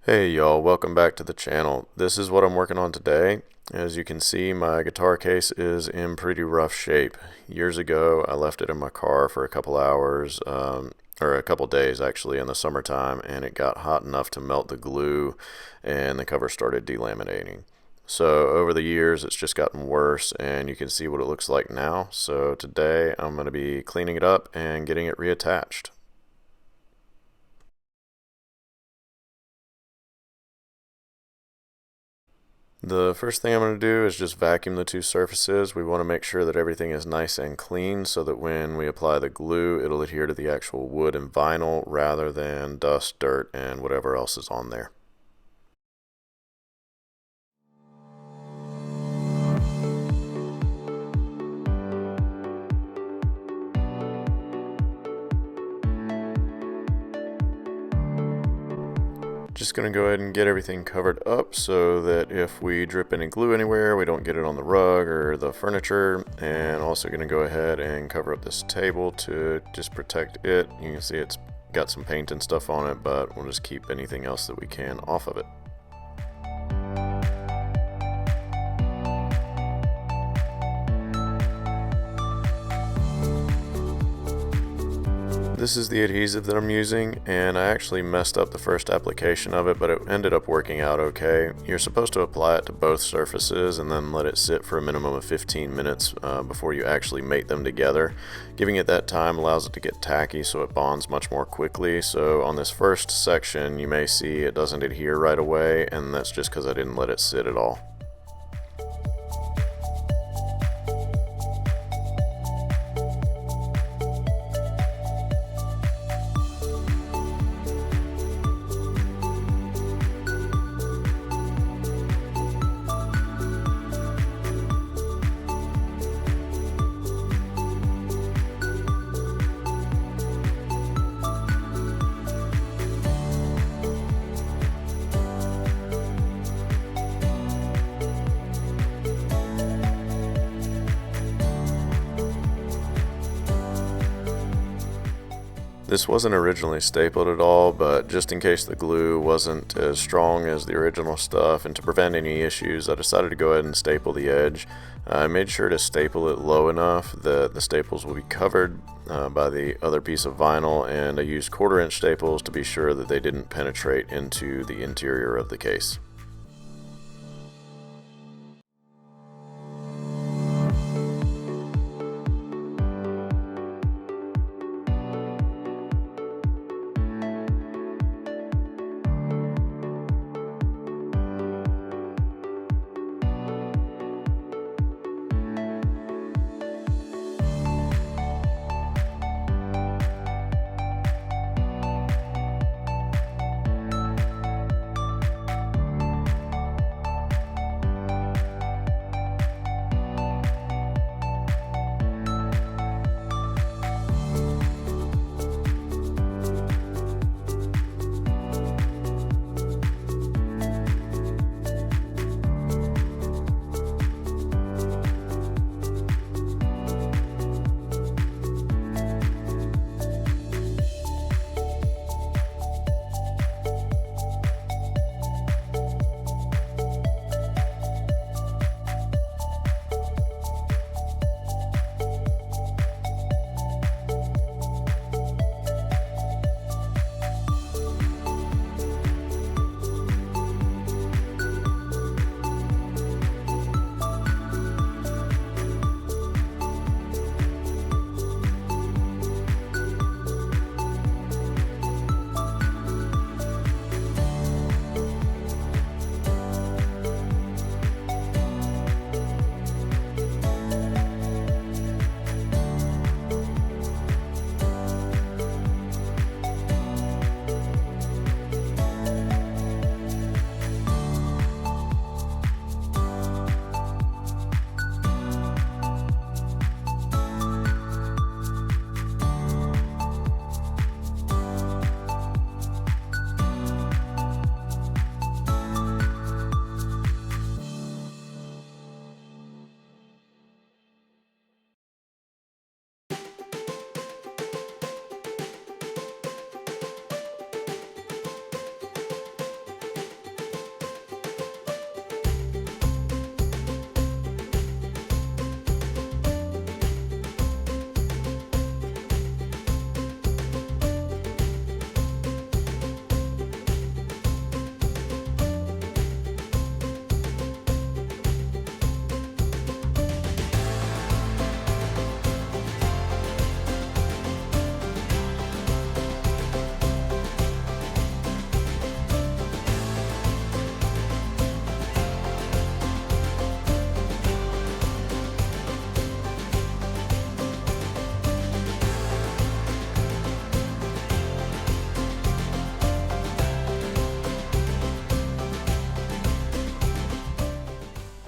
Hey y'all, welcome back to the channel. This is what I'm working on today. As you can see, my guitar case is in pretty rough shape. Years ago, I left it in my car for a couple hours, or a couple days actually, in the summertime, and it got hot enough to melt the glue and the cover started delaminating. So over the years, it's just gotten worse, and you can see what it looks like now. So today, I'm going to be cleaning it up and getting it reattached. The first thing I'm going to do is just vacuum the two surfaces. We want to make sure that everything is nice and clean so that when we apply the glue, it'll adhere to the actual wood and vinyl rather than dust, dirt, and whatever else is on there. Just going to go ahead and get everything covered up so that if we drip any glue anywhere, we don't get it on the rug or the furniture. And also going to go ahead and cover up this table to just protect it. You can see it's got some paint and stuff on it, but we'll just keep anything else that we can off of it. This is the adhesive that I'm using, and I actually messed up the first application of it, but it ended up working out okay. You're supposed to apply it to both surfaces and then let it sit for a minimum of 15 minutes before you actually mate them together. Giving it that time allows it to get tacky so it bonds much more quickly. So on this first section you may see it doesn't adhere right away, and that's just because I didn't let it sit at all. This wasn't originally stapled at all, but just in case the glue wasn't as strong as the original stuff and to prevent any issues, I decided to go ahead and staple the edge. I made sure to staple it low enough that the staples will be covered by the other piece of vinyl, and I used 1/4-inch staples to be sure that they didn't penetrate into the interior of the case.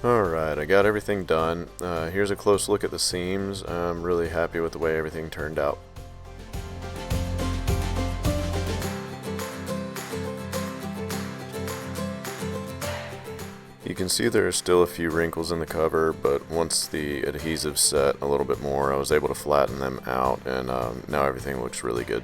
Alright, I got everything done. Here's a close look at the seams. I'm really happy with the way everything turned out. You can see there are still a few wrinkles in the cover, but once the adhesive set a little bit more, I was able to flatten them out, and now everything looks really good.